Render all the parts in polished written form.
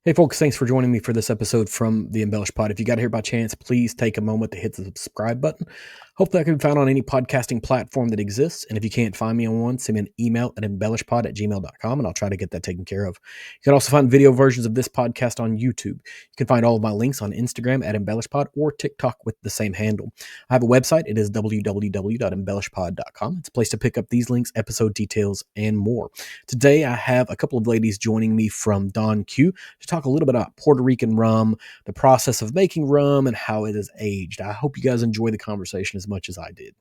Hey folks, thanks for joining me for this episode from the EmbellishPod. If you got here by chance, please take a moment to hit the subscribe button. Hopefully I can be found on any podcasting platform that exists. And if you can't find me on one, send me an email at embellishpod@gmail.com and I'll try to get that taken care of. You can also find video versions of this podcast on YouTube. You can find all of my links on Instagram at EmbellishPod or TikTok with the same handle. I have a website. It is www.embellishpod.com. It's a place to pick up these links, episode details, and more. Today I have a couple of ladies joining me from Don Q to talk a little bit about Puerto Rican rum, the process of making rum, and how it is aged. I hope you guys enjoy the conversation as much as I did.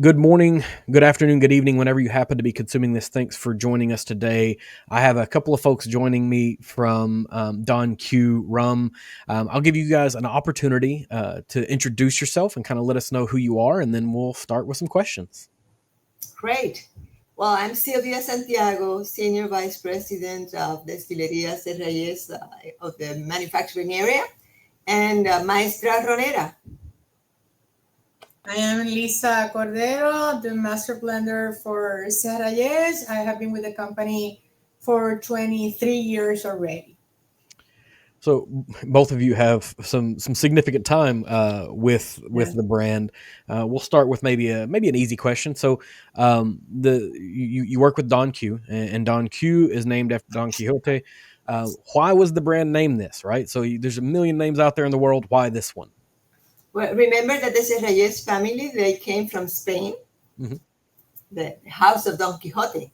Good morning, good afternoon, good evening, whenever you happen to be consuming this. Thanks for joining us today. I have a couple of folks joining me from Don Q Rum. I'll give you guys an opportunity to introduce yourself and kind of let us know who you are, and then we'll start with some questions. Great. Well, I'm Sylvia Santiago, Senior Vice President of Destilerías de Reyes of the manufacturing area, and Maestra Ronera. I am Liza Cordero, the master blender for Reyes. I have been with the company for 23 years already. So both of you have some significant time with the brand. We'll start with maybe an easy question. So you work with Don Q, and Don Q is named after Don Quixote. Why was the brand named this? Right. So there's a million names out there in the world. Why this one? Well, remember that the Reyes family, they came from Spain, the house of Don Quixote.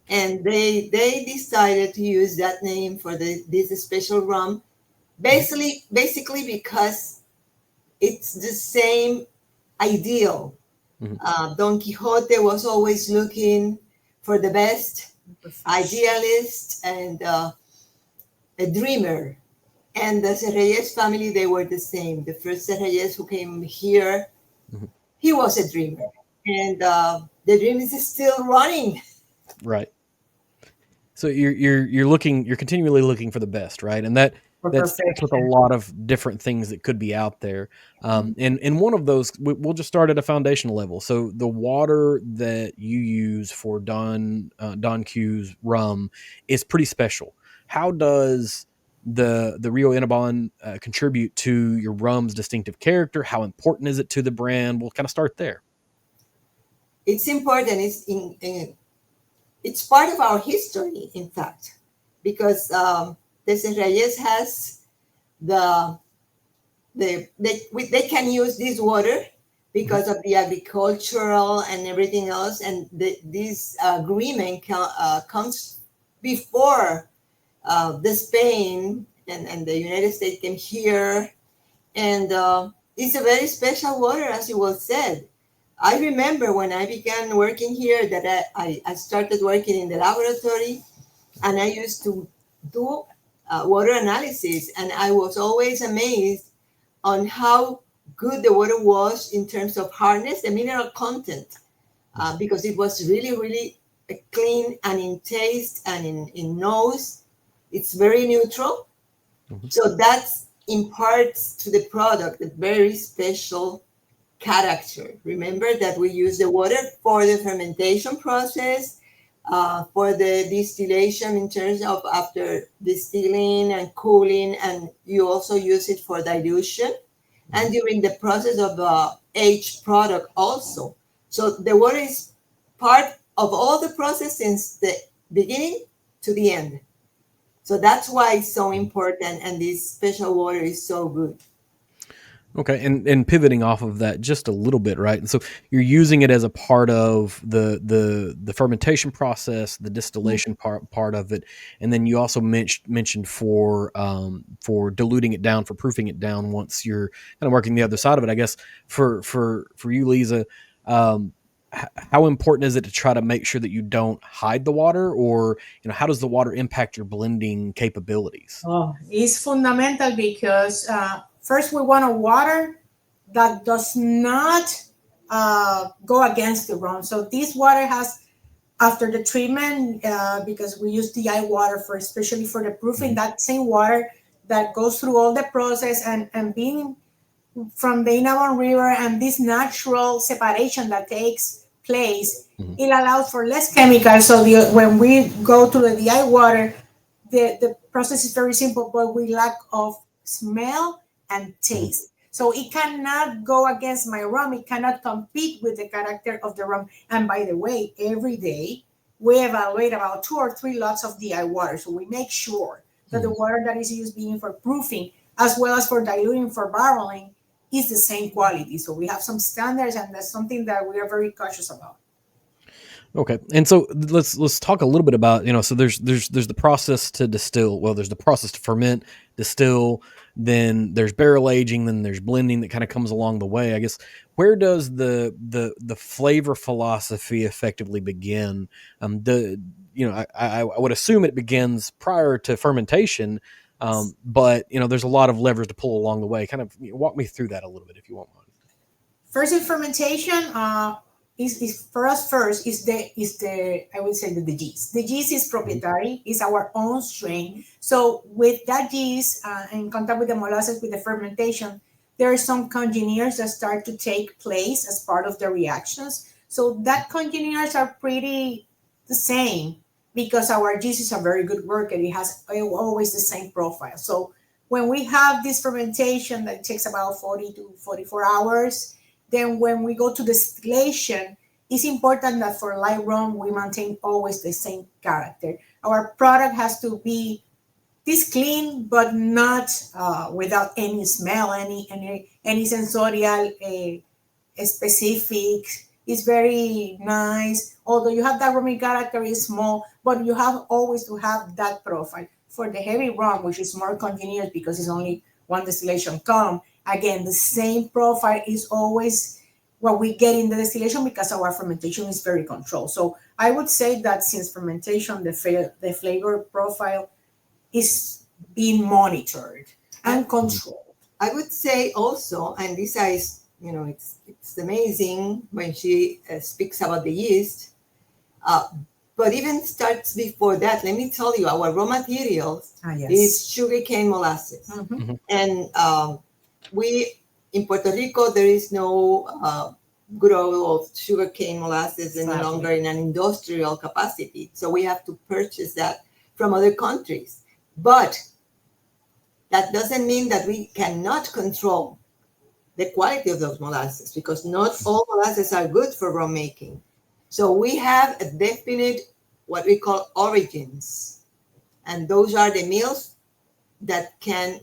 And they decided to use that name for this special rum, basically because it's the same ideal. Don Quixote was always looking for the best, idealist, and a dreamer. And the Reyes family, they were the same. The first Reyes who came here, he was a dreamer. And the dream is still running. Right. So you're continually looking for the best, right? And that's with a lot of different things that could be out there. And one of those, we'll just start at a foundational level. So the water that you use for Don Q's rum is pretty special. How does the Rio Inuban contribute to your rum's distinctive character? How important is it to the brand? We'll kind of start there. It's important. It's part of our history, in fact, because the Reyes has they can use this water because of the agricultural and everything else, and this agreement comes before the Spain and the United States came here, and it's a very special water, as you well said. I remember when I began working here that I started working in the laboratory, and I used to do water analysis, and I was always amazed on how good the water was in terms of hardness, the mineral content, because it was really, really clean, and in taste and in nose, it's very neutral. So that's imparts to the product a very special character. Remember that we use the water for the fermentation process, for the distillation in terms of after distilling and cooling, and you also use it for dilution and during the process of aged product also. So the water is part of all the process since the beginning to the end. So that's why it's so important, and this special water is so good. Okay, and pivoting off of that just a little bit, right? And so you're using it as a part of the fermentation process, the distillation part of it, and then you also mentioned for diluting it down, for proofing it down once you're kind of working the other side of it. I guess for you, Liza, how important is it to try to make sure that you don't hide the water, or how does the water impact your blending capabilities? Oh, it's fundamental because first we want a water that does not go against the rum. So this water has, after the treatment, because we use DI water for especially for the proofing, that same water that goes through all the process and being from the Inuban River and this natural separation that takes place, it allows for less chemicals. So when we go to the DI water, the process is very simple, but we lack of smell and taste. So it cannot go against my rum. It cannot compete with the character of the rum. And by the way, every day we evaluate about 2 or 3 lots of DI water. So we make sure that the water that is used being for proofing as well as for diluting for barreling is the same quality. So we have some standards, and that's something that we are very cautious about. Okay, and so let's talk a little bit about, so there's the process to distill. Well, there's the process to ferment, distill, then there's barrel aging, then there's blending that kind of comes along the way. I guess where does the flavor philosophy effectively begin? I would assume it begins prior to fermentation, but there's a lot of levers to pull along the way. Kind of walk me through that a little bit if you won't mind. First in fermentation, is for us first is the I would say the yeast. The yeast is proprietary, is our own strain. So with that yeast in contact with the molasses with the fermentation, there are some congeners that start to take place as part of the reactions. So that congeners are pretty the same because our yeast is a very good worker. It has always the same profile. So when we have this fermentation that takes about 40 to 44 hours, then when we go to distillation, it's important that for light rum, we maintain always the same character. Our product has to be this clean, but not without any smell, any sensorial specific. It's very nice. Although you have that rummy character, is small, but you have always to have that profile. For the heavy rum, which is more convenient because it's only one distillation column, again, the same profile is always what we get in the distillation because our fermentation is very controlled. So I would say that since fermentation, the flavor profile is being monitored and controlled. I would say also, and Lisa is, it's amazing when she speaks about the yeast, but even starts before that. Let me tell you, our raw materials is sugarcane molasses. And we, in Puerto Rico, there is no grow of sugarcane molasses any longer in an industrial capacity. So we have to purchase that from other countries. But that doesn't mean that we cannot control the quality of those molasses, because not all molasses are good for rum making. So we have a definite, what we call origins. And those are the mills that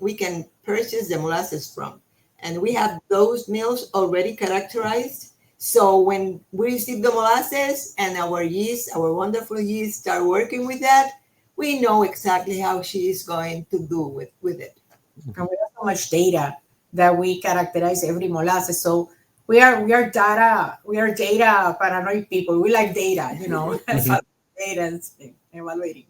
we can purchase the molasses from. And we have those mills already characterized. So when we receive the molasses and our yeast, our wonderful yeast, start working with that, we know exactly how she is going to do with it. And we have so much data that we characterize every molasses. So we are data paranoid people. We like data, data and evaluating.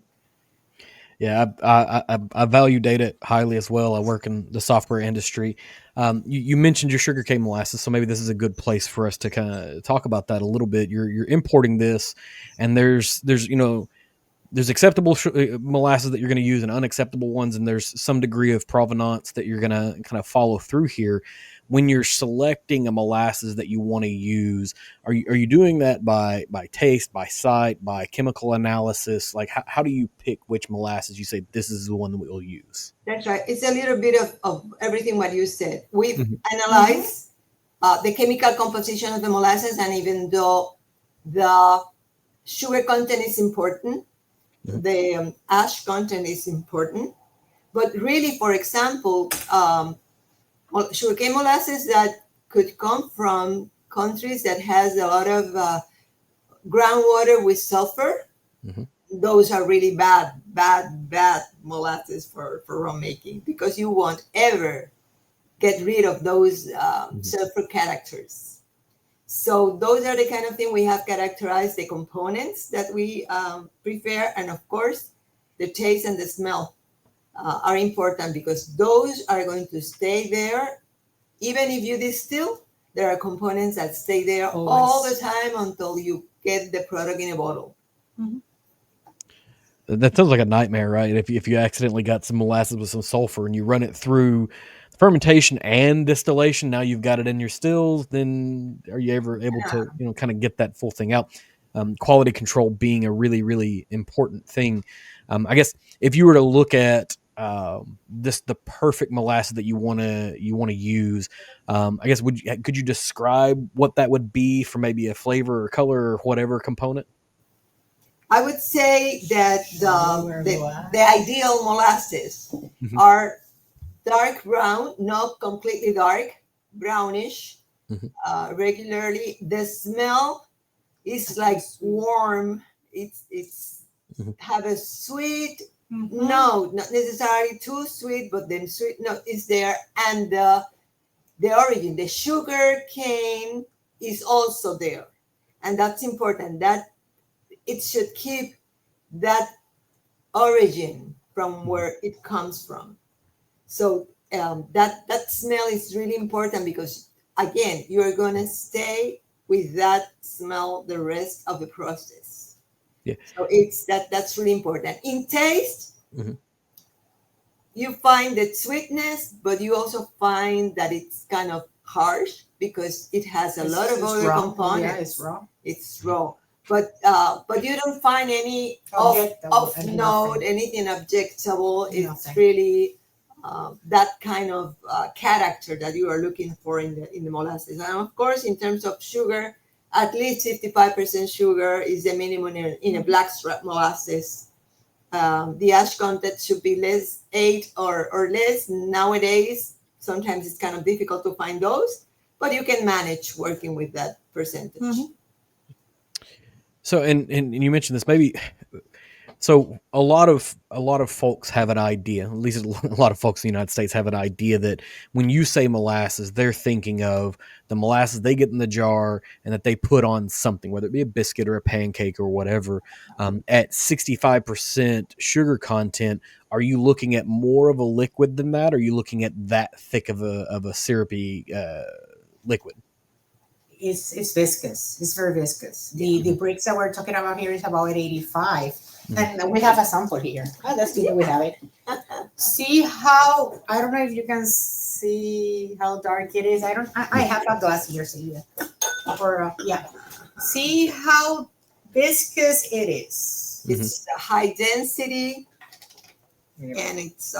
Yeah, I value data highly as well. I work in the software industry. You mentioned your sugarcane molasses, so maybe this is a good place for us to kind of talk about that a little bit. You're importing this, and there's acceptable molasses that you're going to use and unacceptable ones, and there's some degree of provenance that you're going to kind of follow through here. When you're selecting a molasses that you want to use, are you doing that by taste, by sight, by chemical analysis? Like how do you pick which molasses you say this is the one that we'll use? That's right. It's a little bit of everything what you said. We've analyzed the chemical composition of the molasses, and even though the sugar content is important, the ash content is important. But really, for example, sugarcane molasses that could come from countries that has a lot of groundwater with sulfur, those are really bad molasses for rum making, because you won't ever get rid of those sulfur characters. So those are the kind of thing we have characterized the components that we prefer. And of course, the taste and the smell are important, because those are going to stay there. Even if you distill, there are components that stay there all the time until you get the product in a bottle. That sounds like a nightmare, right? If you accidentally got some molasses with some sulfur and you run it through fermentation and distillation. Now you've got it in your stills. Then are you ever able to, kind of get that full thing out? Quality control being a really, really important thing. I guess if you were to look at the perfect molasses that you want to use, I guess could you describe what that would be for maybe a flavor or color or whatever component? I would say that the ideal molasses are dark brown, not completely dark, brownish, regularly. The smell is like warm. It's have a sweet note, not necessarily too sweet, but then sweet note is there. And the origin, the sugar cane is also there. And that's important, that it should keep that origin from where it comes from. So that smell is really important because, again, you're going to stay with that smell the rest of the process. Yeah. So that's really important. In taste, you find the sweetness, but you also find that it's kind of harsh because it has a lot of other components. Yeah, it's raw. It's raw. But you don't find any off note, anything objectable. It's really that kind of character that you are looking for in the molasses. And of course, in terms of sugar, at least 55% sugar is the minimum in a blackstrap molasses. The ash content should be less 8 or less. Nowadays, sometimes it's kind of difficult to find those, but you can manage working with that percentage. So, and you mentioned this, maybe. So a lot of folks have an idea, at least a lot of folks in the United States have an idea that when you say molasses, they're thinking of the molasses they get in the jar and that they put on something, whether it be a biscuit or a pancake or whatever. At 65% sugar content, are you looking at more of a liquid than that? Or are you looking at that thick of a syrupy liquid? It's viscous. It's very viscous. The bricks that we're talking about here is about 85. And we have a sample here. Let's see if we have it. See how, I don't know if you can see how dark it is. I have a glass here, so yeah. See how viscous it is. It's high density, and it's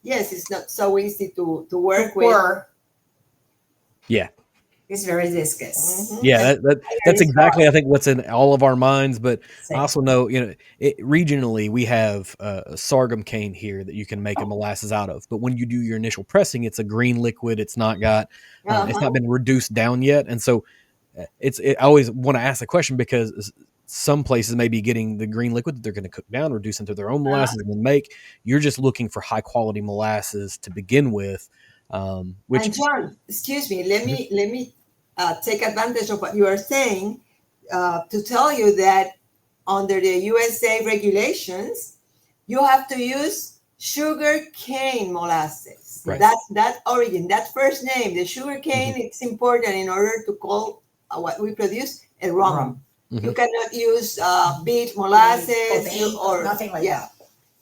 it's not so easy to work with. Yeah. It's very viscous. Yeah, that's exactly, I think, what's in all of our minds. But I also know, regionally, we have a sorghum cane here that you can make a molasses out of. But when you do your initial pressing, it's a green liquid. It's not got, it's not been reduced down yet. And so I always want to ask the question because some places may be getting the green liquid that they're going to cook down, reduce into their own molasses, and then make. You're just looking for high quality molasses to begin with. And John, excuse me, let me take advantage of what you are saying to tell you that under the USA regulations, you have to use sugar cane molasses. Right. That origin, that first name, the sugar cane, it's important in order to call what we produce a rum. You cannot use beet molasses or nothing like that.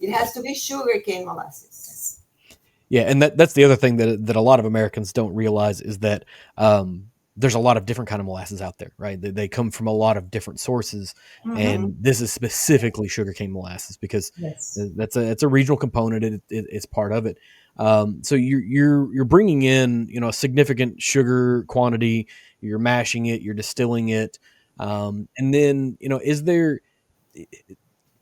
It has to be sugar cane molasses. Yeah, and that's the other thing that a lot of Americans don't realize is that there's a lot of different kind of molasses out there, right? They come from a lot of different sources, and this is specifically sugarcane molasses because it's a regional component. It's part of it. So you're bringing in a significant sugar quantity. You're mashing it. You're distilling it, and then is there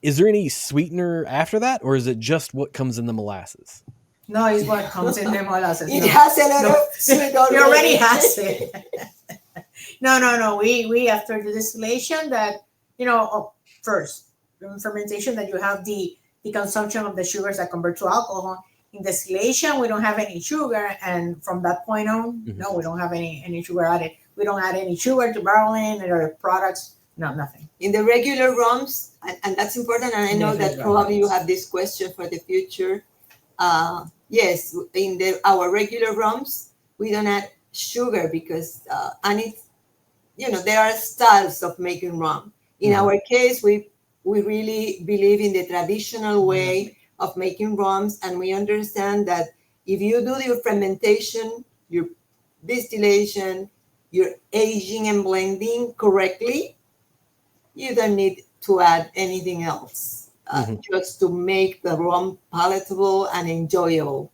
any sweetener after that, or is it just what comes in the molasses? No, it's what comes in the molasses. It has a lot of sweet already. It already has it. No. We after the distillation that first in fermentation that you have the consumption of the sugars that convert to alcohol. In distillation, we don't have any sugar, and from that point on, no, we don't have any sugar added. We don't add any sugar to barreling or products. No, nothing. In the regular rums, and that's important. And I know that probably you have this question for the future. Yes, in our regular rums, we don't add sugar because, and it's, there are styles of making rum. In our case, we really believe in the traditional way of making rums, and we understand that if you do your fermentation, your distillation, your aging and blending correctly, you don't need to add anything else, just to make the rum palatable and enjoyable.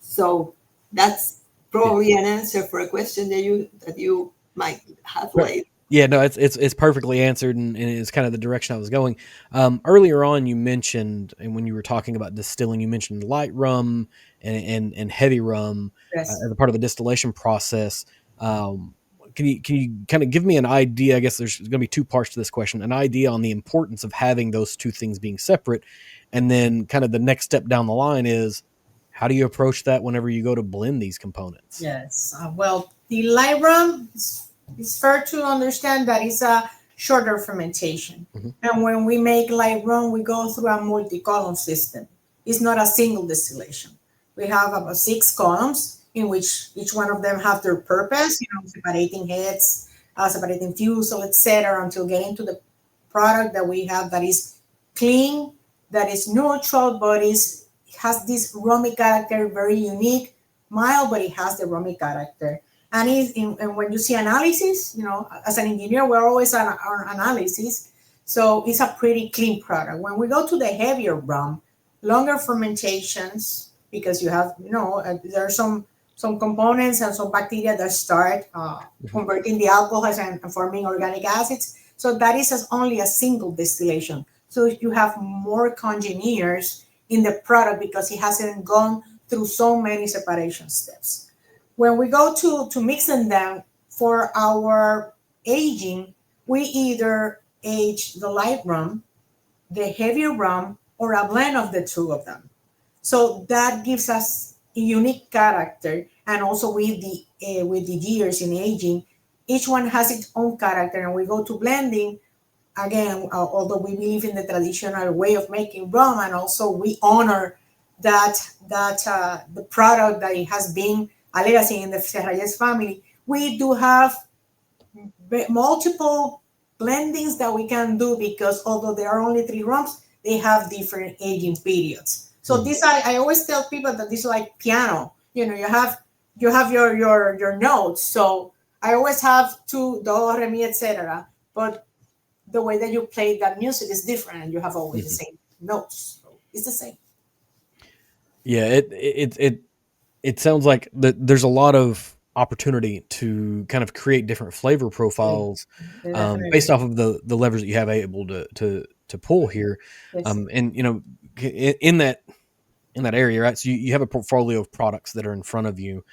So that's probably an answer for a question that you might have later. Yeah, no, it's perfectly answered, and it's kind of the direction I was going. Earlier on, you mentioned, and when you were talking about distilling, you mentioned light rum and heavy rum Yes. as a part of the distillation process. Can you kind of give me an idea? I guess there's going to be two parts to this question: an idea on the importance of having those two things being separate, and then kind of the next step down the line is, how do you approach that whenever you go to blend these components? Yes. Well, the light rum, it's fair to understand that it's a shorter fermentation. And when we make light rum, we go through a multi-column system. It's not a single distillation. We have about 6 columns in which each one of them have their purpose, separating heads, separating fusel, etc., until getting to the product that we have that is clean, that is neutral, but has this rummy character, very unique, mild, but it has the rummy character. And when you see analysis, as an engineer, we're always on our analysis. So it's a pretty clean product. When we go to the heavier rum, longer fermentations, because you have, there are some components and some bacteria that start converting the alcohols and forming organic acids. So that is only a single distillation. So you have more congeners in the product because it hasn't gone through so many separation steps. When we go to mixing them for our aging, we either age the light rum, the heavier rum, or a blend of the two of them. So that gives us a unique character, and also with the years in aging, each one has its own character. And we go to blending again, although we believe in the traditional way of making rum, and also we honor that the product that it has been a legacy in the Serrayes family. We do have multiple blendings that we can do because although there are only 3 rums, they have different aging periods. So this, I always tell people that this is like piano. You have your notes. So I always have 2, do, re, mi, etc. But the way that you play that music is different, and you have always the same notes. So it's the same. Yeah, it sounds like there's a lot of opportunity to kind of create different flavor profiles based off of the levers that you have able to pull here. Yes. And in that area, right? So you have a portfolio of products that are in front of you.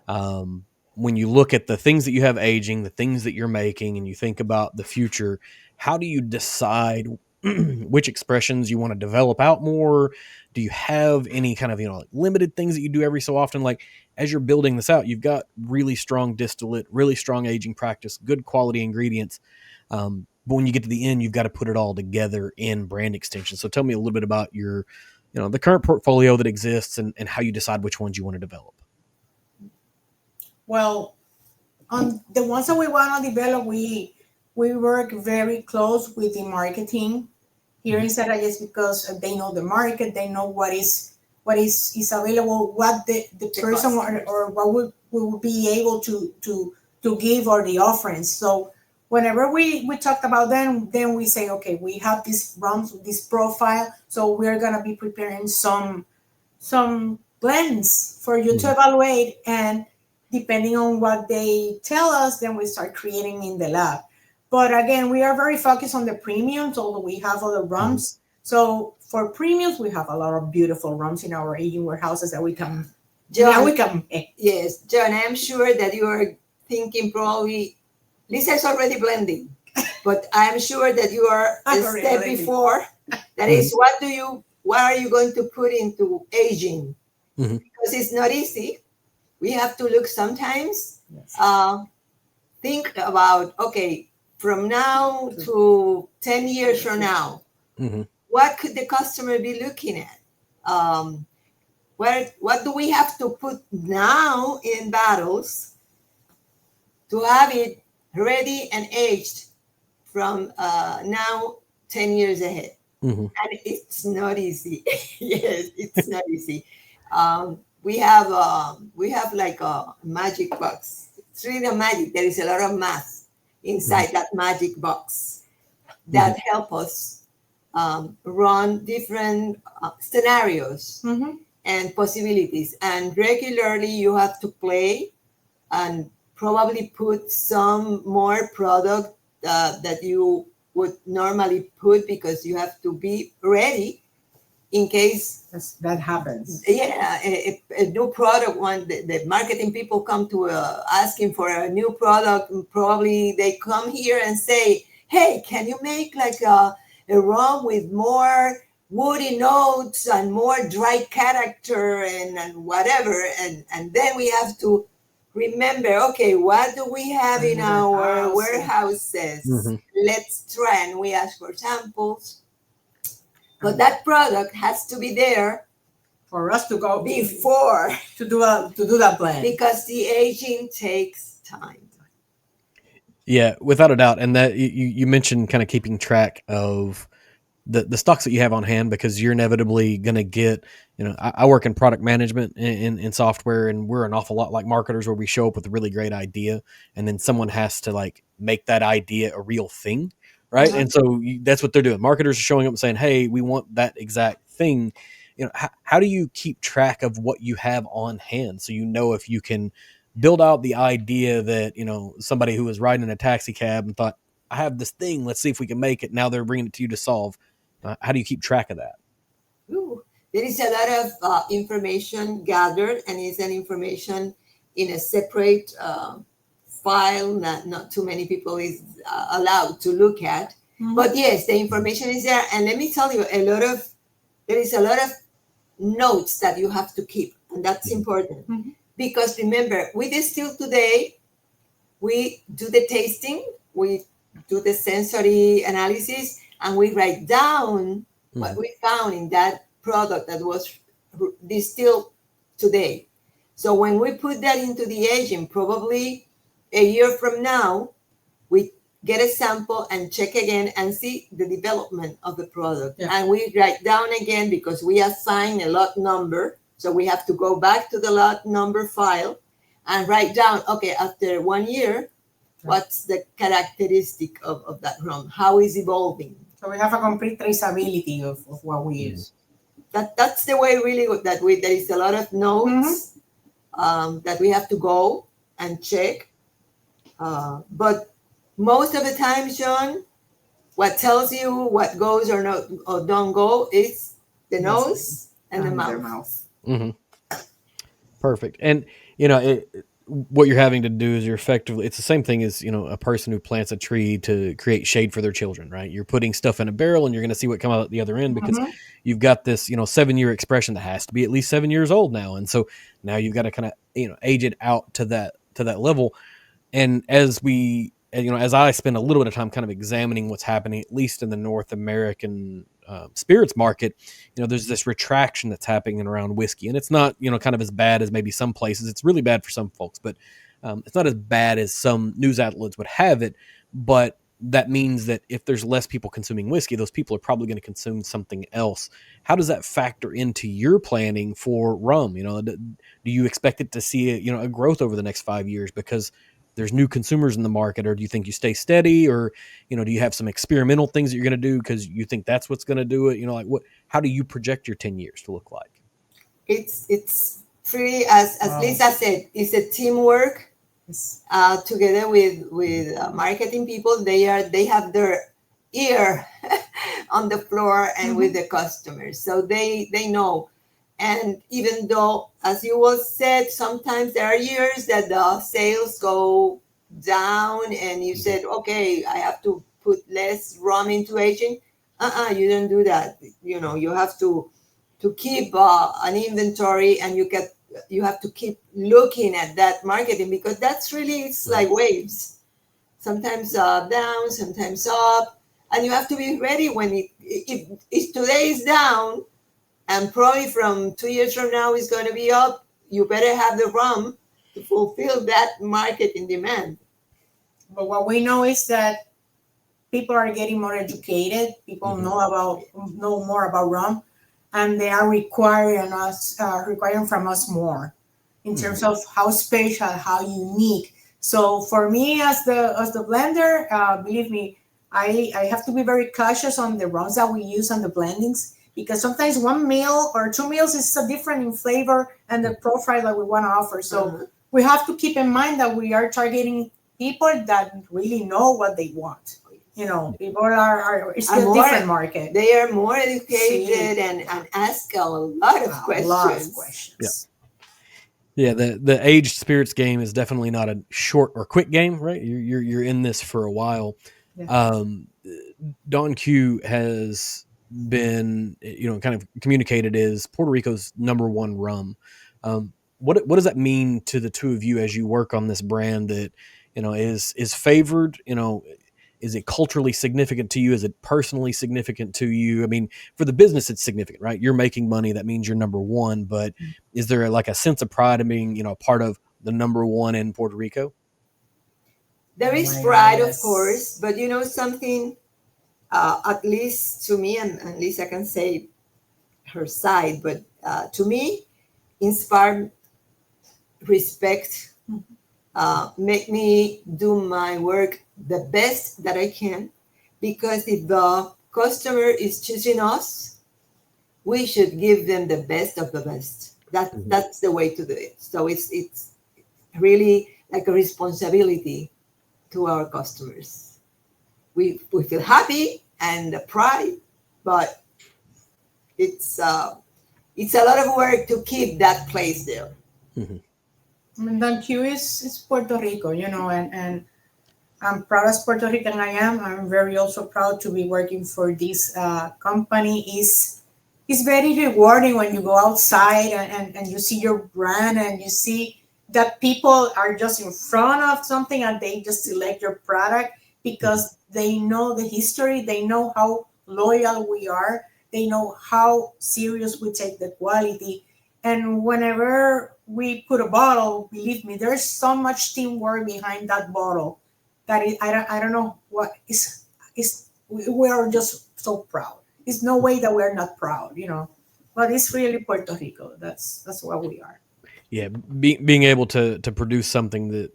When you look at the things that you have aging, the things that you're making, and you think about the future, how do you decide which expressions you want to develop out more? Do you have any kind of, like limited things that you do every so often? Like as you're building this out, you've got really strong distillate, really strong aging practice, good quality ingredients. But when you get to the end, you've got to put it all together in brand extension. So tell me a little bit about your, the current portfolio that exists and how you decide which ones you want to develop. Well, on the ones that we want to develop, we work very close with the marketing here in Serrayes because they know the market, they know what is available, what the person or what we will be able to give, or the offerings. So whenever we talked about them, then we say, okay, we have these rums with this profile, so we're gonna be preparing some blends for you to evaluate, and depending on what they tell us, then we start creating in the lab. But again, we are very focused on the premiums, although we have other rums. So for premiums, we have a lot of beautiful rums in our aging warehouses that we can. John, yes, John, I'm sure that you are thinking probably Lisa is already blending, but I'm sure that you are a step before. That is, what are you going to put into aging? Because it's not easy. We have to look sometimes, think about, okay, from now to 10 years from now, what could the customer be looking at? What do we have to put now in bottles to have it ready and aged from now 10 years ahead? And it's not easy. Yes, it's not easy. we have like a magic box. It's really a magic. There is a lot of math inside that magic box that help us run different scenarios and possibilities. And regularly, you have to play and probably put some more product that you would normally put, because you have to be ready in case that happens. Yeah, a new product. When the marketing people come to asking for a new product, and probably they come here and say, hey, can you make like a rum with more woody notes and more dry character and whatever, and then we have to remember, okay, what do we have in our warehouses? Let's try, and we ask for samples. But that product has to be there for us to go before to do that blend, because the aging takes time. Yeah, without a doubt. And that you mentioned kind of keeping track of the stocks that you have on hand, because you're inevitably going to get, I work in product management in software, and we're an awful lot like marketers, where we show up with a really great idea and then someone has to like make that idea a real thing. Right. And so that's what they're doing. Marketers are showing up and saying, hey, we want that exact thing. How do you keep track of what you have on hand? So, if you can build out the idea that, somebody who was riding in a taxi cab and thought, I have this thing, let's see if we can make it. Now they're bringing it to you to solve. How do you keep track of that? Ooh, there is a lot of information gathered, and it's an information in a separate file that not too many people is allowed to look at. But yes, the information is there. And let me tell you, there is a lot of notes that you have to keep, and that's important. Because remember, we distill today, we do the tasting, we do the sensory analysis, and we write down what we found in that product that was distilled today. So when we put that into the aging, probably a year from now, we get a sample and check again and see the development of the product. And we write down again, because we assign a lot number. So we have to go back to the lot number file and write down, okay, after 1 year, what's the characteristic of that rum? How is evolving? So we have a complete traceability of what we use. That's the way really that there is a lot of notes that we have to go and check. But most of the time, John, what tells you what goes or not or don't go is the nose and the mouth. Perfect. And what you're having to do is it's the same thing as a person who plants a tree to create shade for their children, right? You're putting stuff in a barrel and you're going to see what comes out at the other end, because you've got this 7-year expression that has to be at least 7 years old now, and so now you've got to kind of age it out to that level. And as I spend a little bit of time kind of examining what's happening, at least in the North American spirits market, there's this retraction that's happening around whiskey, and it's not, kind of as bad as maybe some places. It's really bad for some folks, but it's not as bad as some news outlets would have it. But that means that if there's less people consuming whiskey, those people are probably going to consume something else. How does that factor into your planning for rum? Do you expect it to see a growth over the next 5 years because there's new consumers in the market, or do you think you stay steady, or do you have some experimental things that you're going to do because you think that's what's going to do it? How do you project your 10 years to look like? It's pretty, as Liza said, it's a teamwork together with marketing people. They have their ear on the floor and with the customers, so they know. And even though, as you all said, sometimes there are years that the sales go down and you said, okay, I have to put less rum into aging. You don't do that. You have to keep an inventory, and you have to keep looking at that marketing, because that's really, it's like waves. Sometimes down, sometimes up. And you have to be ready when if today is down, and probably from 2 years from now it's going to be up, you better have the rum to fulfill that marketing demand. But what we know is that people are getting more educated. People know more about rum. and they are requiring from us more in terms of how special, how unique. So for me, as the blender, believe me, I have to be very cautious on the rums that we use on the blendings, because sometimes 1 meal or 2 meals is so different in flavor and the profile that we want to offer. So we have to keep in mind that we are targeting people that really know what they want. You know, people are it's a different market. They are more educated and ask a lot of questions. Yeah, the aged spirits game is definitely not a short or quick game, right? You're in this for a while. Yeah. Don Q has been, kind of communicated as Puerto Rico's #1 rum. What does that mean to the two of you as you work on this brand that is favored? Is it culturally significant to you? Is it personally significant to you? I mean, for the business, it's significant, right? You're making money. That means you're #1. But is there a sense of pride in being, part of the #1 in Puerto Rico? There is pride, of course, but something, at least to me, and at least I can say her side, but to me, inspired respect, make me do my work the best that I can, because if the customer is choosing us, we should give them the best of the best. That's the way to do it. So it's really like a responsibility to our customers. We feel happy and pride, but it's a lot of work to keep that place there. I mean, Don Q is Puerto Rico, and I'm proud as Puerto Rican I am. I'm very also proud to be working for this company. It's very rewarding when you go outside and you see your brand and you see that people are just in front of something and they just select your product because they know the history, they know how loyal we are, they know how serious we take the quality. And whenever we put a bottle, believe me, there's so much teamwork behind that bottle that I don't know what is we are just so proud. There's no way that we're not proud, but it's really Puerto Rico. That's what we are. Yeah, being able to produce something that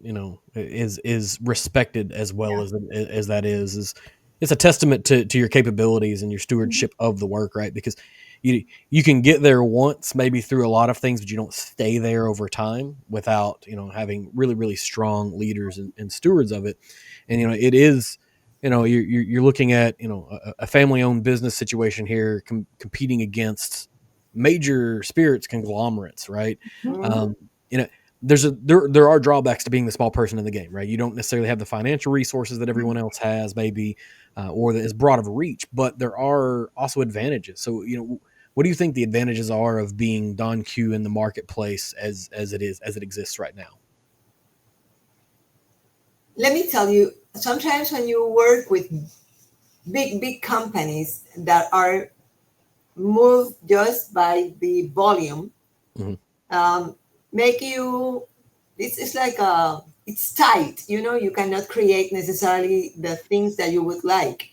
is respected as well as that is it's a testament to your capabilities and your stewardship of the work, right? Because you can get there once, maybe through a lot of things, but you don't stay there over time without having really, really strong leaders and stewards of it. And it is you're looking at a family-owned business situation here, competing against major spirits conglomerates, right? There are drawbacks to being the small person in the game, right? You don't necessarily have the financial resources that everyone else has, maybe, or that is broad of a reach, but there are also advantages. So, what do you think the advantages are of being Don Q in the marketplace as it exists right now? Let me tell you, sometimes when you work with big companies that are moved just by the volume, make you, it's like it's tight, you cannot create necessarily the things that you would like.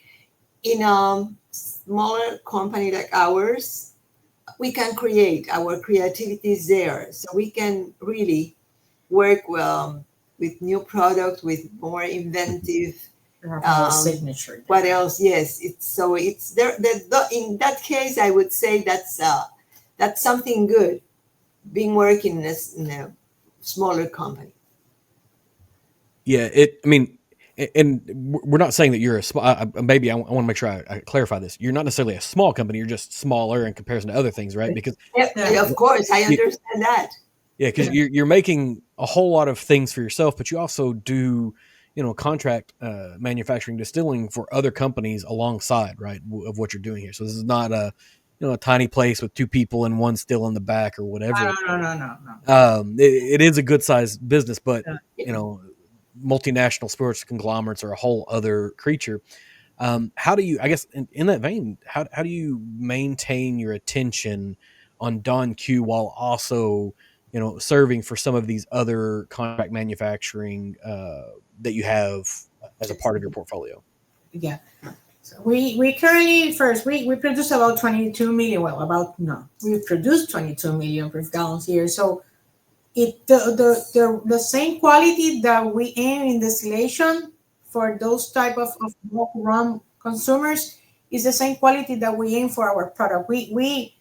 In a smaller company like ours, we can create, our creativity is there, so we can really work well with new products, with more inventive signature. What else? Yes, it's there. In that case, I would say that's something good, being working in a smaller company. Yeah, and we're not saying that you're a small. Maybe I want to make sure I clarify this. You're not necessarily a small company. You're just smaller in comparison to other things, right? Because of course, I understand that. Yeah, because you're making a whole lot of things for yourself, but you also do contract manufacturing, distilling for other companies alongside, right, of what you're doing here. So this is not a tiny place with 2 people and one still in the back or whatever. No. It is a good sized business, but multinational spirits conglomerates are a whole other creature. How do you, I guess, in that vein, how do you maintain your attention on Don Q while also serving for some of these other contract manufacturing that you have as a part of your portfolio? Yeah. So we currently first we produce about 22 million. Well, about no, we produce 22 million proof gallons here. So it the same quality that we aim in distillation for those type of bulk rum consumers is the same quality that we aim for our product. We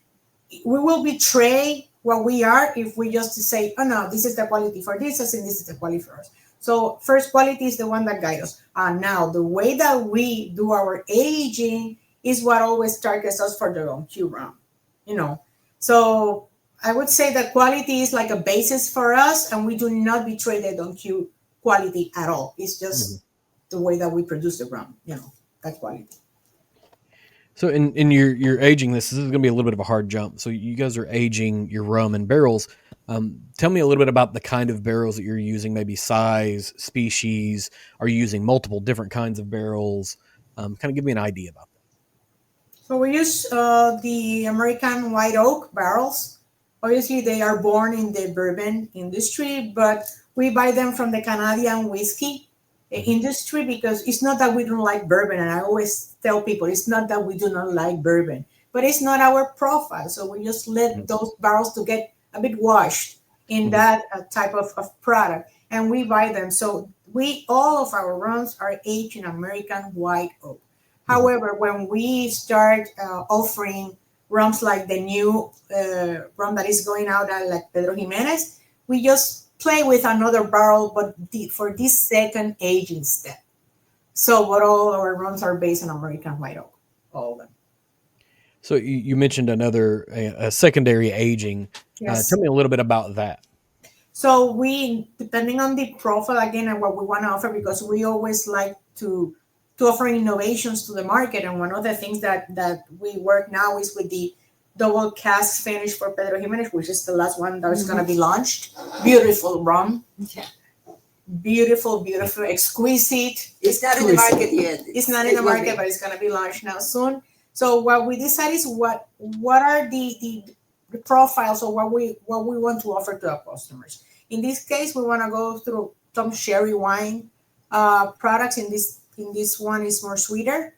will betray what we are if we just say, oh no, this is the quality for this, and this is the quality for us. So first quality is the one that guides us. Now the way that we do our aging is what always targets us for the long queue rum, you know. So I would say that quality is like a basis for us, and we do not betray the Don Q quality at all. It's just the way that we produce the rum, you know, that quality. So in your aging this is going to be a little bit of a hard jump. So you guys are aging your rum in barrels. Tell me a little bit about the kind of barrels that you're using, maybe size, species. Are you using multiple different kinds of barrels? Kind of give me an idea about that. So we use the American white oak barrels. Obviously, they are born in the bourbon industry, but we buy them from the Canadian whiskey industry because it's not that we don't like bourbon. And I always tell people it's not that we do not like bourbon, but it's not our profile. So we just let those barrels to get a bit washed in that type of product, and we buy them. So all of our rums are aged in American white oak. However, when we start offering rums like the new rum that is going out, like Pedro Jimenez, we just play with another barrel, but for this second aging step. So, but all our rums are based on American white oak, all of them. So you mentioned a secondary aging. Yes. Tell me a little bit about that. So we, depending on the profile again and what we want to offer, because we always like to offer innovations to the market. And one of the things that we work now is with the double cask finish for Pedro Jimenez, which is the last one that is going to be launched. Beautiful rum. Yeah. Beautiful, exquisite. It's not in the market yet. It's not in the market, but it's going to be launched now soon. So what we decide is what are the profiles of what we want to offer to our customers. In this case, we want to go through some sherry wine products. In this one is more sweeter,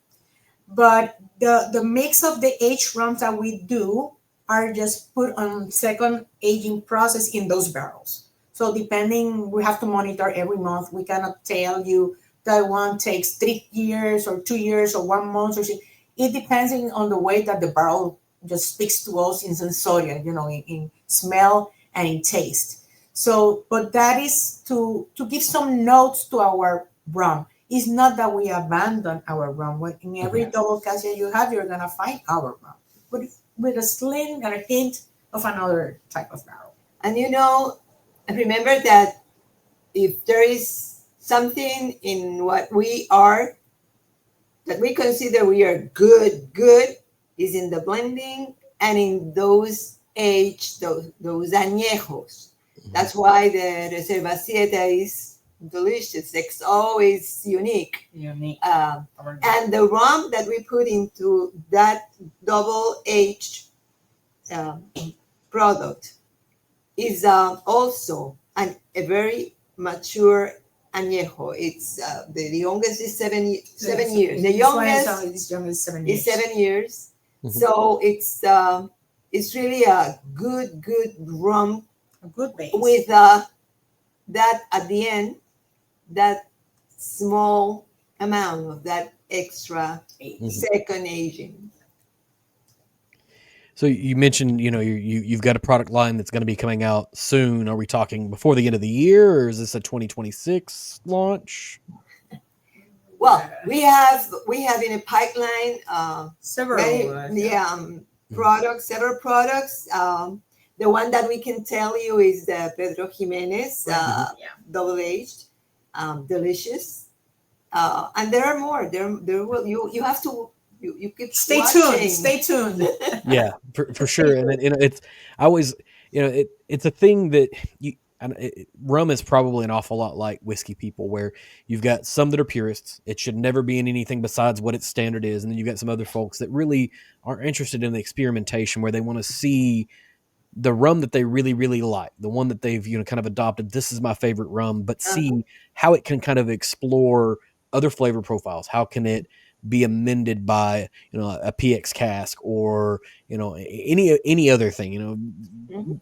but the mix of the aged rums that we do are just put on second aging process in those barrels. So depending, we have to monitor every month. We cannot tell you that one takes 3 years or 2 years or 1 month or it depends on the way that the barrel just speaks to us in sensorial, in smell and in taste. So, but that is to give some notes to our rum. It's not that we abandon our rum. In every double cask you have, you're gonna find our rum, but with a sling and a hint of another type of barrel. And remember that if there is something in what we are that we consider we are good is in the blending and in those those añejos. That's why the Reserva Siete is delicious. It's always unique. And the rum that we put into that double aged product is also a very mature añejo. It's the youngest is 7 years. The youngest is 7 years. Is 7 years. Mm-hmm. So it's really a good rum, a good base with that at the end, that small amount of that extra second aging. So you mentioned, you've got a product line that's going to be coming out soon. Are we talking before the end of the year, or is this a 2026 launch? Well, we have in a pipeline several products. The one that we can tell you is the Pedro Jimenez double aged, delicious, and there are more. There will you have to. You keep Stay tuned. Yeah, for sure. And it's I always, it's a thing that rum is probably an awful lot like whiskey people, where you've got some that are purists. It should never be in anything besides what its standard is. And then you've got some other folks that really are interested in the experimentation, where they want to see the rum that they really, really like, the one that they've, kind of adopted. This is my favorite rum, but see how it can kind of explore other flavor profiles. How can it be amended by, a PX cask or, any other thing.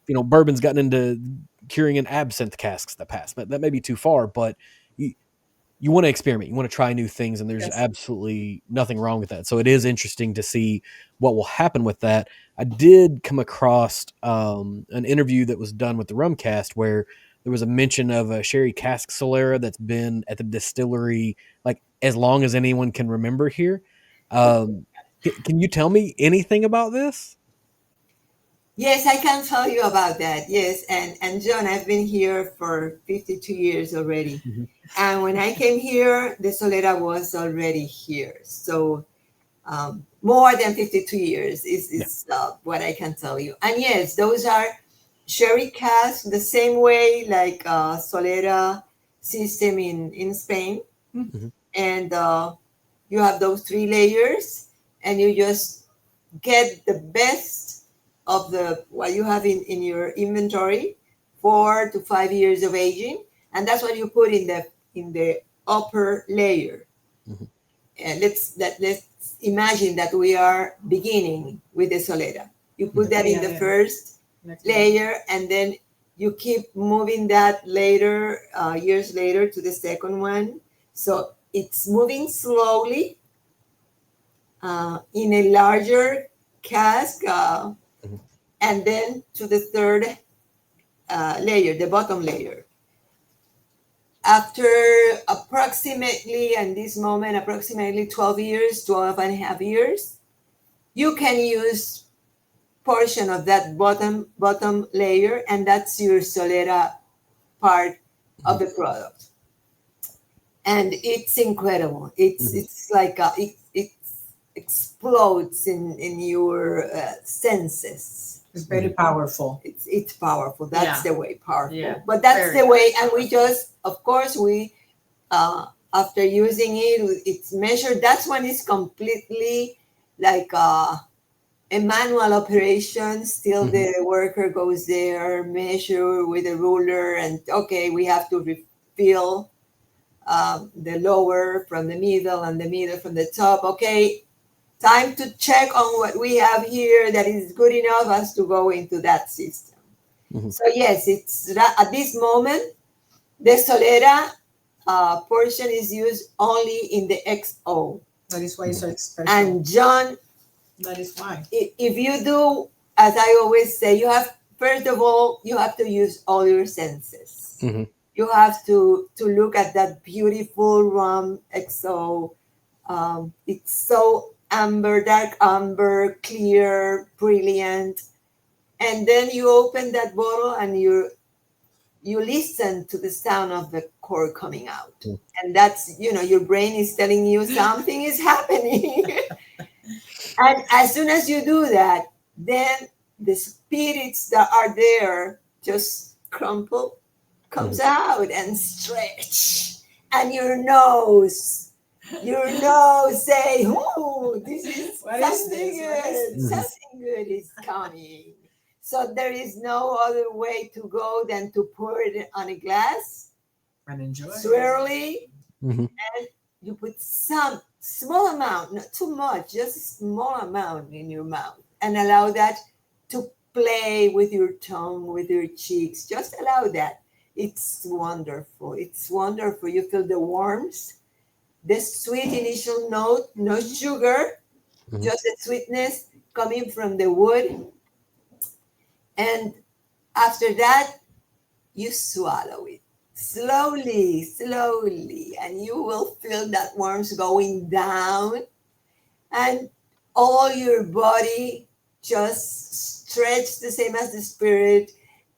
Bourbon's gotten into curing in absinthe casks in the past, but that may be too far. But you want to experiment, you want to try new things, and there's absolutely nothing wrong with that. So it is interesting to see what will happen with that. I did come across an interview that was done with the Rumcast where there was a mention of a sherry cask solera that's been at the distillery like as long as anyone can remember here. Can you tell me anything about this? Yes, I can tell you about that. Yes, and John, I've been here for 52 years already. Mhm. And when I came here, the Solera was already here. So more than 52 years is what I can tell you. And yes, those are sherry casks, the same way like Solera system in Spain. Mhm. And you have those 3 layers, and you just get the best of the what you have in your inventory, 4 to 5 years of aging, and that's what you put in the upper layer. Mhm. And let's imagine that we are beginning with the Solera. You put that in the first layer, and then you keep moving that later, years later, to the second one. So it's moving slowly in a larger cask, and then to the third layer, the bottom layer. After approximately, and this moment, approximately 12 years, 12 and a half years, you can use portion of that bottom layer, and that's your Solera part of the product. And it's incredible. It's like it explodes in your senses. It's very powerful. It's powerful. That's the way, powerful. Yeah. But that's the way, and we just, of course, we after using it, it's measured. That's when it's completely like a manual operation. Still, the worker goes there, measure with a ruler, and okay, we have to refill the lower from the middle and the middle from the top. Okay, time to check on what we have here that is good enough as to go into that system. Mhm. So yes, it's at this moment, the Solera portion is used only in the XO. That is why it's so expensive. And John, that is why. If you do, as I always say, you have, first of all, you have to use all your senses. Mhm. You have to look at that beautiful rum XO. It's so amber, dark amber, clear, brilliant. And then you open that bottle and you listen to the sound of the cork coming out. And that's, your brain is telling you something is happening. And as soon as you do that, then the spirits that are there just comes out and stretch. And your nose say, oh, this is something good. Something good is coming. So there is no other way to go than to pour it on a glass and enjoy. Swirly, Mhm. and you put some small amount, not too much, just a small amount in your mouth, and allow that to play with your tongue, with your cheeks. Just allow that. It's wonderful. It's wonderful. You feel the warmth, the sweet initial note, no sugar, just the sweetness coming from the wood. And after that, you swallow it slowly, and you will feel that warmth going down, and all your body just stretch the same as the spirit,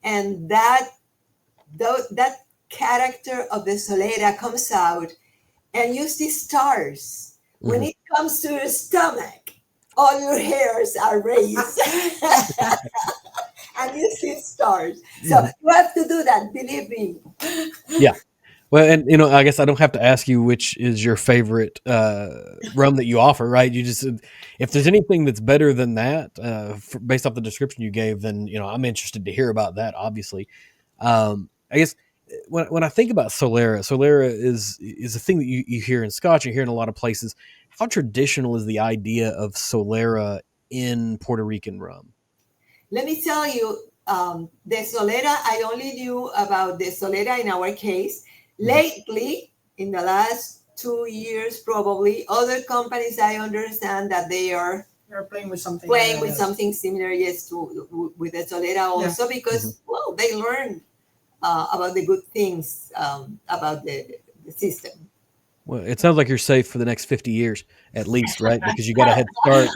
and that character of the Solera comes out, and you see stars. When it comes to your stomach, all your hairs are raised. And you see stars. So you have to do that, believe me. Yeah. Well, and I guess I don't have to ask you which is your favorite rum that you offer, right? You just, if there's anything that's better than that, based off the description you gave, then I'm interested to hear about that. Obviously, I guess when I think about Solera is a thing that you hear in Scotch, you hear in a lot of places. how traditional is the idea of solera in Puerto Rican rum? Let me tell you, the solera, I only knew about the solera in our case. Lately, in the last 2 years, probably, other companies, I understand that they're playing with something. Something similar, yes, to with the solera also, because, well, they learned about the good things about the system. Well, it sounds like you're safe for the next 50 years at least, right? Because you got a head start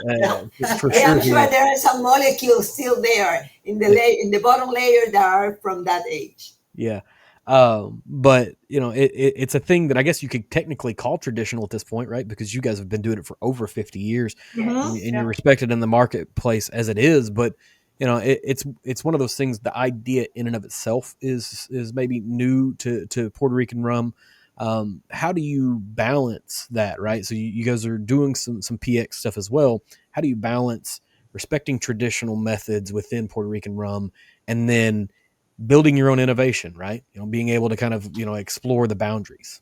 for sure. I'm sure there are some molecules still there in the bottom layer that are from that age. Yeah. But it's a thing that I guess you could technically call traditional at this point, right? Because you guys have been doing it for over 50 years and you're respected in the marketplace as it is. But it's one of those things. The idea in and of itself is maybe new to Puerto Rican rum. How do you balance that, right? So you guys are doing some PX stuff as well. How do you balance respecting traditional methods within Puerto Rican rum and then building your own innovation, right? Being able to kind of, explore the boundaries.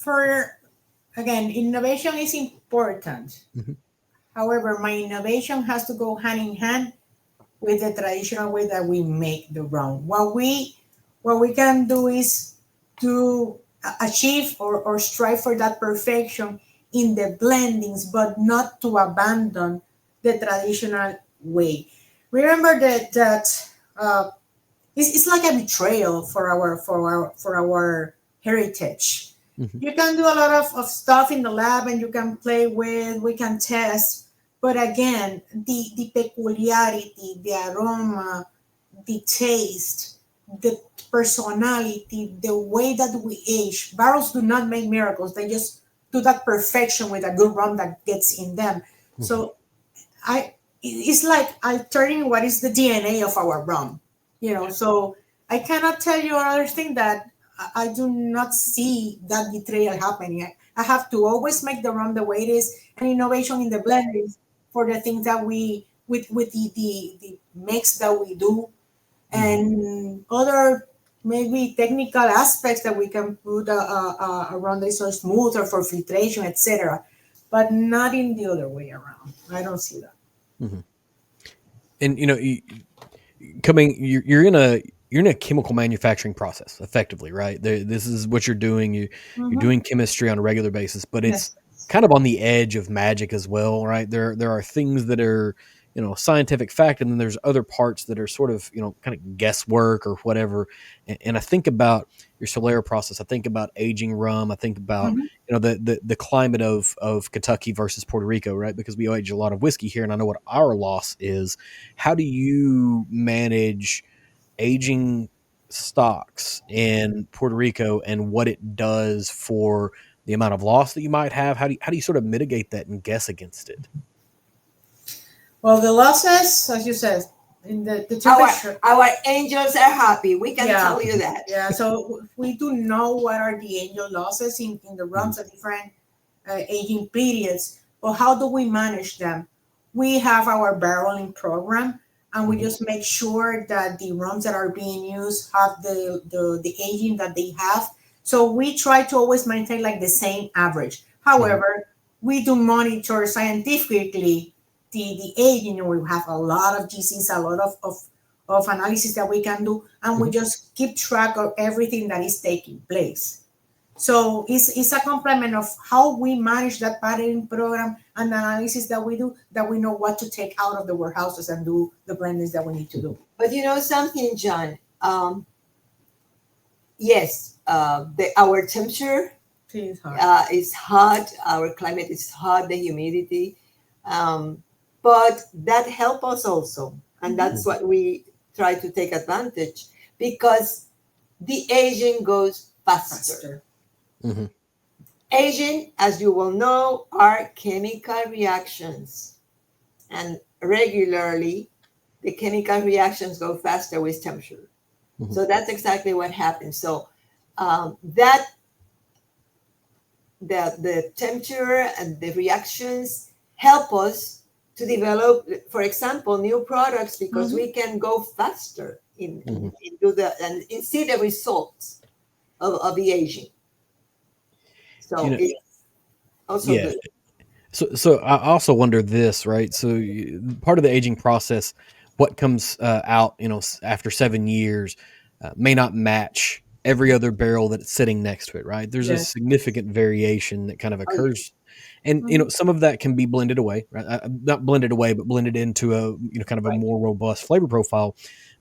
Again, innovation is important. However, my innovation has to go hand in hand with the traditional way that we make the rum. What we can do is to achieve or strive for that perfection in the blendings, but not to abandon the traditional way. Remember that it's like a betrayal for our heritage. You can do a lot of stuff in the lab and you can play with, we can test, but again, the peculiarity, the aroma, the taste, the personality, the way that we age. Barrels do not make miracles. They just do that perfection with a good rum that gets in them. So it's like altering what is the DNA of our rum. So I cannot tell you another thing that I do not see that betrayal happening. I have to always make the rum the way it is, and innovation in the blendings for the things that we with the mix that we do, and other maybe technical aspects that we can put around it so smooth or for filtration, etc. But not in the other way around. I don't see that. And you're in a chemical manufacturing process effectively, right? This is what you're doing. You're doing chemistry on a regular basis, but it's kind of on the edge of magic as well, right? There are things that are, scientific fact, and then there's other parts that are sort of, kind of guesswork or whatever. And I think about your solera process. I think about aging rum. I think about, the climate of Kentucky versus Puerto Rico, right? Because we age a lot of whiskey here, and I know what our loss is. How do you manage aging stocks in Puerto Rico and what it does for the amount of loss that you might have? How do you sort of mitigate that and guess against it? Well, the losses, as you said, in the temperature. Our angels are happy. We can tell you that. Yeah, so we do know what are the angel losses in the rums at different aging periods, but how do we manage them? We have our barreling program, and we just make sure that the rums that are being used have the aging that they have. So we try to always maintain like the same average. However, we do monitor scientifically the aging. We have a lot of GCs, a lot of analysis that we can do, and we just keep track of everything that is taking place. So it's a complement of how we manage that barreling program and the analysis that we do, that we know what to take out of the warehouses and do the blendings that we need to do. But you know something, John? Yes, our temperature is hot. Our climate is hot. The humidity, but that helps us also, and that's what we try to take advantage, because the aging goes faster. Aging, as you will know, are chemical reactions, and regularly the chemical reactions go faster with temperature. So that's exactly what happens. So that the temperature and the reactions help us to develop, for example, new products, because we can go faster in do and see the results of the aging. So Also Yeah. good. So I also wonder this, right? So part of the aging process, what comes out, after 7 years, may not match every other barrel that's sitting next to it, right? There's a Yes. significant variation that kind of Oh, yeah. occurs, and Mhm. some of that can be blended away, right? Not blended away, but blended into a kind of a Right. more robust flavor profile.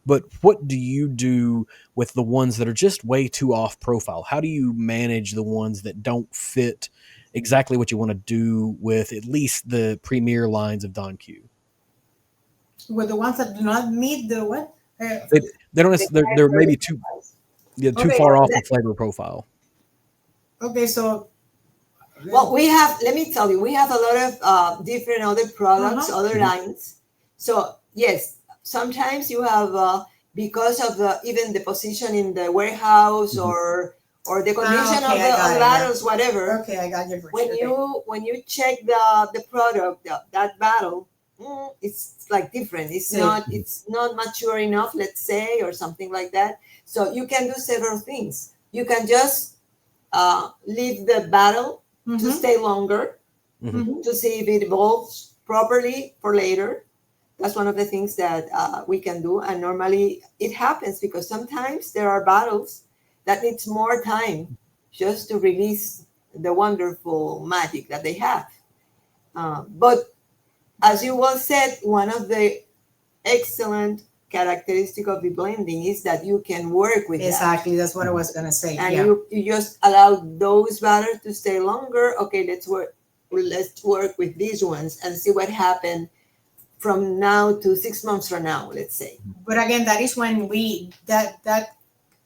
But what do you do with the ones that are just way too off profile? How do you manage the ones that don't fit exactly what you want to do with at least the premier lines of Don Q? With the ones that do not meet the what? Uh, They, they don't. The They're maybe characteristics. too okay, far Or off the that, flavor profile. okay. So, well, we have, let me tell you, we have a lot of different other products, uh-huh. other Mhm. lines. So, yes, sometimes you have, because of even the position in the warehouse Mhm. or the condition Okay, I of got the it. Yeah. barrels, whatever, Okay, I got your when version. Okay. you check the product, that battle, it's like different. It's See. not it's not mature enough, let's say, or something like that. So you can do several things. You can just leave the battle to Mm-hmm. stay longer, Mhm. Mm-hmm. to see if it evolves properly for later. That's one of the things that we can do, and normally it happens because sometimes there are battles that needs more time just to release the wonderful magic that they have. But as you well said, one of the excellent characteristic of the blending is that you can work with that, Exactly. That's what I was gonna say. and Yeah. you just allow those batters to stay longer. Okay, let's work with these ones and see what happened from now to 6 months from now, let's say. But again, that is when we that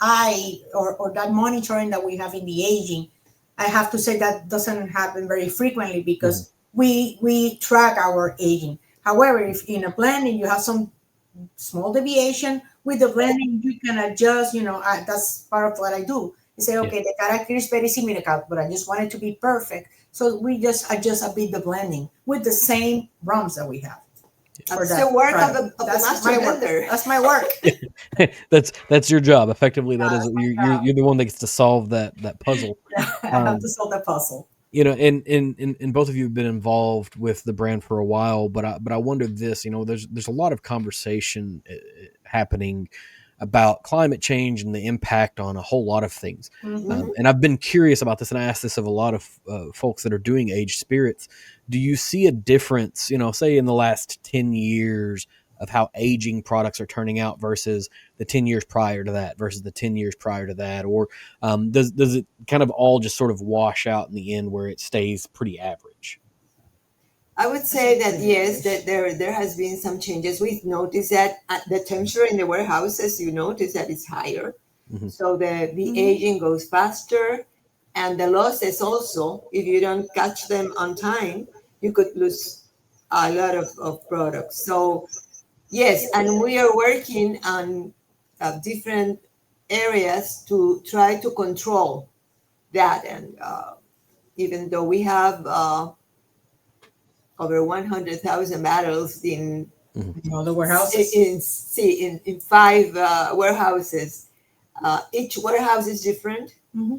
eye or that monitoring that we have in the aging. I have to say that doesn't happen very frequently Mhm. because we track our aging. However, if in a blending you have some small deviation with the blending, you can adjust. That's part of what I do. You say, Yeah. okay, the character is very similar, but I just want it to be perfect. So we just adjust a bit the blending with the same rums that we have for That's the that work of product. the That's master my work. blender. That's my work. That's your job. Effectively, that is That's my job. you're the one that gets to solve that puzzle. I have to Um, solve the puzzle. and both of you have been involved with the brand for a while, but I wonder this. There's a lot of conversation happening about climate change and the impact on a whole lot of things. Mm-hmm. Mhm. And I've been curious about this, and I asked this of a lot of folks that are doing aged spirits. Do you see a difference, say in the last 10 years of how aging products are turning out versus the 10 years prior to that versus the 10 years prior to that? Or does it kind of all just sort of wash out in the end where it stays pretty average? I would say that yes, that there has been some changes. We've noticed that at the temperature in the warehouses, you notice that it's higher. Hmm. So the Mm-hmm. aging goes faster, and the losses also, if you don't catch them on time, you could lose a lot of products. So yes, and we are working on different areas to try to control that. And even though we have over 100,000 barrels Hmm. All the warehouses. in five warehouses. Each warehouse is different, Mm-hmm.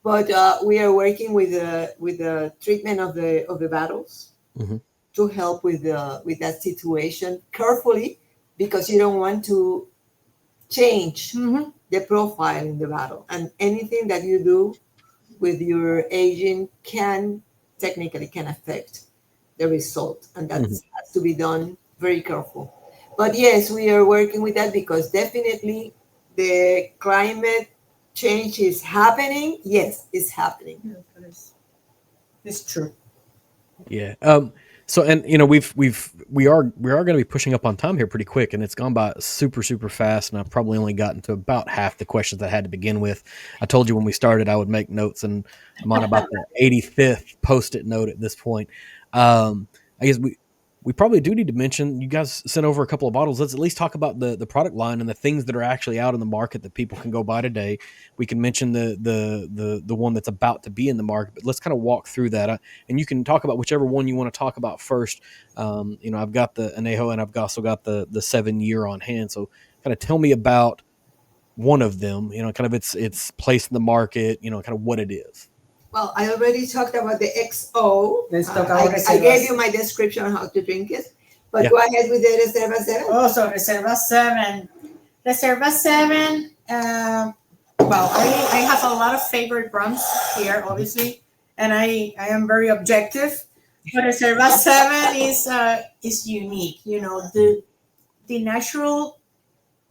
but we are working with the treatment of the battles Hmm. to help with that situation carefully, because you don't want to change Mm-hmm. the profile in the battle, and anything that you do with your aging can technically can affect the result, and that Hmm. has to be done very careful. But yes, we are working with that because definitely the climate change is happening. Yes, it's happening. Yeah, that is. It's true. Yeah. So, and we are going to be pushing up on time here pretty quick, and it's gone by super super fast, and I've probably only gotten to about half the questions I had to begin with. I told you when we started I would make notes, and I'm on about the 85th post-it note at this point. I guess we probably do need to mention, you guys sent over a couple of bottles. Let's at least talk about the product line and the things that are actually out in the market that people can go buy today. We can mention the one that's about to be in the market, but let's kind of walk through that. And you can talk about whichever one you want to talk about first. I've got the Anejo, and I've also got the 7 year on hand. So kind of tell me about one of them. Kind of its place in the market. Kind of what it is. Well, I already talked about the XO. Let's talk about I gave you my description on how to drink it, but go ahead with the Reserva 7. Oh, so Reserva 7. Reserva 7, well, I have a lot of favorite rums here, obviously, and I am very objective. But Reserva 7 is unique. You know, the natural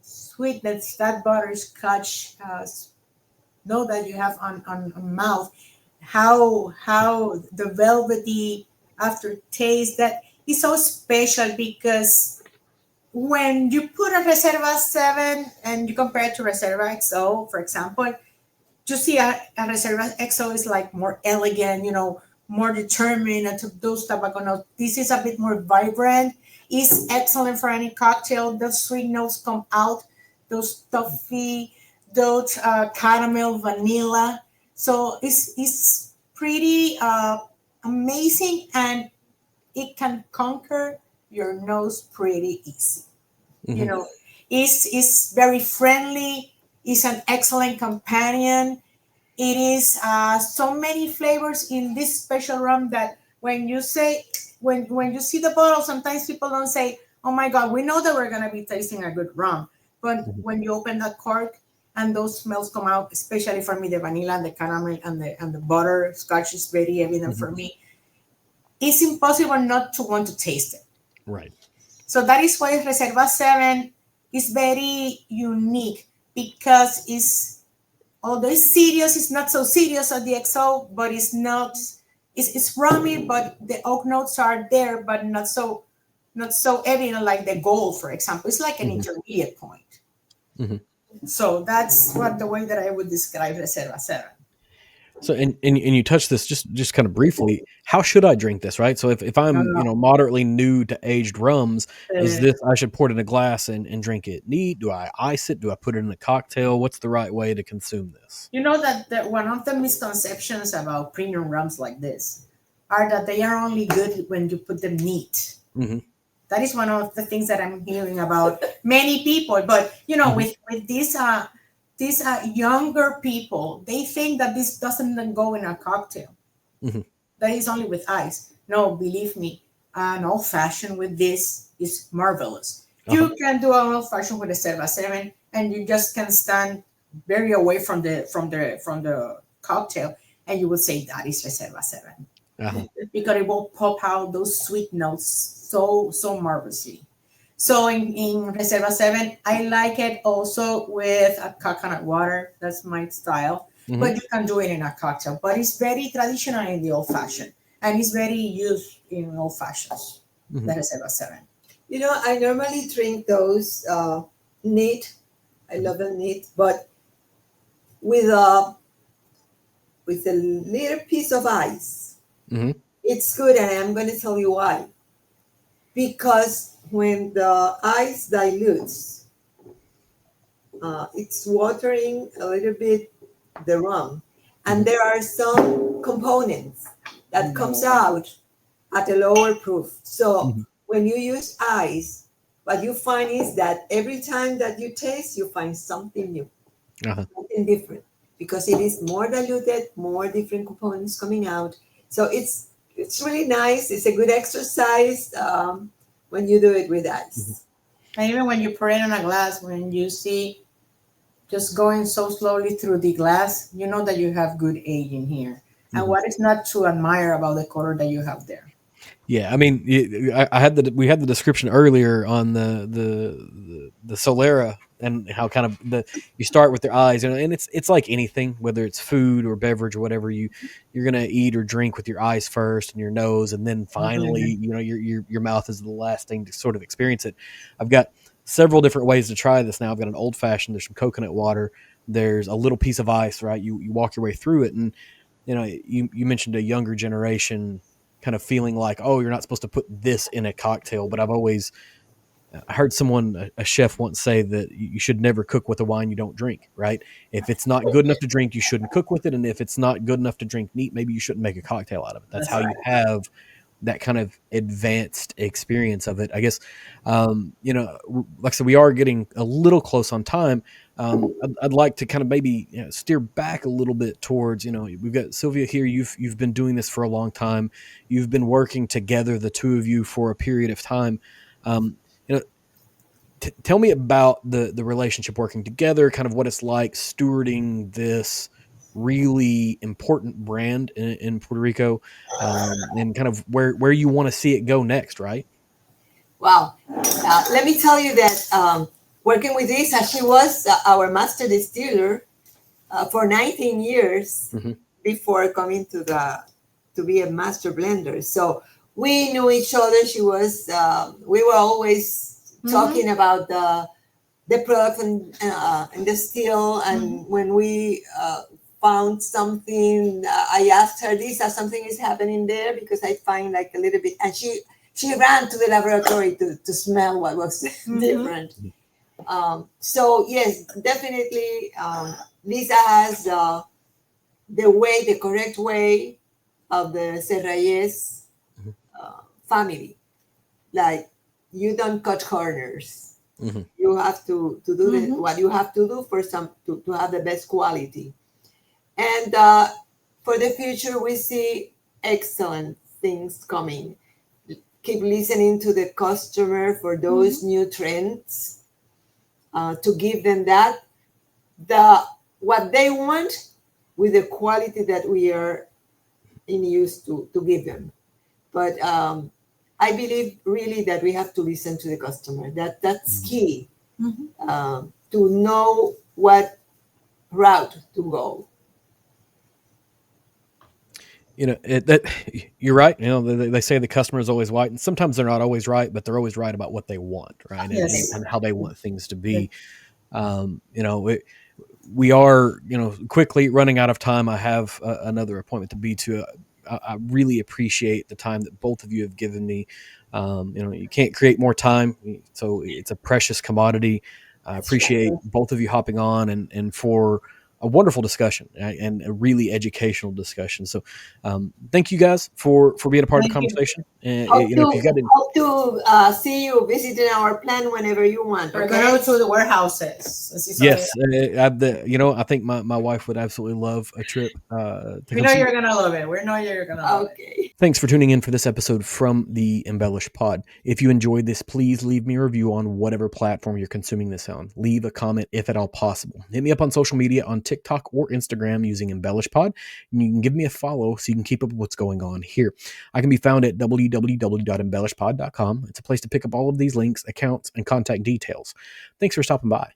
sweetness that butterscotch know that you have on mouth, how the velvety aftertaste that is so special, because when you put a Reserva 7 and you compare it to Reserva XO, for example, you see a Reserva XO is like more elegant, you know, more determined, and to those tobacco notes. This is a bit more vibrant. It's excellent for any cocktail. The sweet notes come out, those toffee, those caramel, vanilla. So it's pretty amazing, and it can conquer your nose pretty easy. Mm-hmm. You know, it's very friendly. It's an excellent companion. It is so many flavors in this special rum that when you say, when you see the bottle, sometimes people don't say, oh my God, we know that we're going to be tasting a good rum. But when you open that cork and those smells come out, especially for me, the vanilla and the caramel and the butter, scotch is very evident for me. It's impossible not to want to taste it. Right. So that is why Reserva 7 is very unique, because although it's serious, it's not so serious as the XO, but it's not, it's rummy, but the oak notes are there, but not so evident like the gold, for example. It's like an intermediate point. Mm-hmm. So that's the way that I would describe Reserva 7. So and you touched this just kind of briefly. How should I drink this, right? So if I'm moderately new to aged rums, is this I should pour it in a glass and drink it neat? Do I ice it? Do I put it in a cocktail? What's the right way to consume this? You know that one of the misconceptions about premium rums like this are that they are only good when you put them neat. Mm-hmm. That is one of the things that I'm hearing about many people. But you know, with these younger people, they think that this doesn't go in a cocktail. Mm-hmm. That is only with ice. No, believe me, an old fashioned with this is marvelous. You can do an old fashioned with a Reserva 7, and you just can stand very away from the cocktail, and you would say that is Reserva 7 because it will pop out those sweet notes so marvelously. So in Reserva 7, I like it also with a coconut water. That's my style. Mm-hmm. But you can do it in a cocktail. But it's very traditional in the old fashioned. And it's very used in old fashions, the Reserva 7. You know, I normally drink those neat. I love them neat. But with a little piece of ice. Mm-hmm. It's good, and I'm going to tell you why. Because when the ice dilutes, it's watering a little bit the rum. And there are some components that comes out at a lower proof. So when you use ice, what you find is that every time that you taste, you find something new, something different, because it is more diluted, more different components coming out. So it's really nice. It's a good exercise when you do it with ice. And even when you pour it in a glass, when you see just going so slowly through the glass, you know that you have good aging here. And what is not to admire about the color that you have there? Yeah, I mean, we had the description earlier on the solera, and how kind of you start with their eyes, and it's like anything, whether it's food or beverage or whatever, you're gonna eat or drink with your eyes first and your nose, and then finally, your mouth is the last thing to sort of experience it. I've got several different ways to try this now. I've got an old fashioned. There's some coconut water. There's a little piece of ice. Right, you walk your way through it, and you mentioned a younger generation kind of feeling like, oh, you're not supposed to put this in a cocktail. But I've always heard a chef once say that you should never cook with a wine you don't drink, right? If it's not good enough to drink, you shouldn't cook with it. And if it's not good enough to drink neat, maybe you shouldn't make a cocktail out of it. That's how you have that kind of advanced experience of it. I guess, you know, like I said, we are getting a little close on time. I'd like to kind of maybe, you know, steer back a little bit towards, you know, we've got Sylvia here. You've been doing this for a long time. You've been working together, the two of you, for a period of time. You know, tell me about the relationship working together, kind of what it's like stewarding this really important brand in Puerto Rico, and kind of where you want to see it go next, right? Wow. Let me tell you that working with Lisa, she was our master distiller for 19 years Mm-hmm. before coming to be a master blender. So we knew each other. She was we were always talking about the product and the still. And when we found something, I asked her, Lisa, something is happening there, because I find like a little bit, and she ran to the laboratory to smell what was different. So yes, definitely, Lisa has the correct way of the Serrayes family. Like, you don't cut corners. Mm-hmm. You have to do what you have to do for to have the best quality. And for the future, we see excellent things coming. Keep listening to the customer for those new trends, to give them what they want with the quality that we are in use to give them. But I believe really that we have to listen to the customer. That's key, to know what route to go. You know, that you're right. You know, they say the customer is always right, and sometimes they're not always right, but they're always right about what they want, right? Yes. And how they want things to be. You know, we are, you know, quickly running out of time. I have another appointment to be to. I really appreciate the time that both of you have given me. You know, you can't create more time, so it's a precious commodity. I appreciate both of you hopping on and for a wonderful discussion and a really educational discussion. So, thank you guys for being a part of the Thank you. conversation. And Hope you know, if you've got any, see you visiting our plant whenever you want. We're Okay? going to the warehouses. yes, you know, I think my wife would absolutely love a trip. To We come know see you're going to love it. We know you're going to love it. Okay. Thanks for tuning in for this episode from the Embellish Pod. If you enjoyed this, please leave me a review on whatever platform you're consuming this on. Leave a comment if at all possible. Hit me up on social media on TikTok or Instagram using EmbellishPod, and you can give me a follow so you can keep up with what's going on here. I can be found at www.embellishpod.com. It's a place to pick up all of these links, accounts, and contact details. Thanks for stopping by.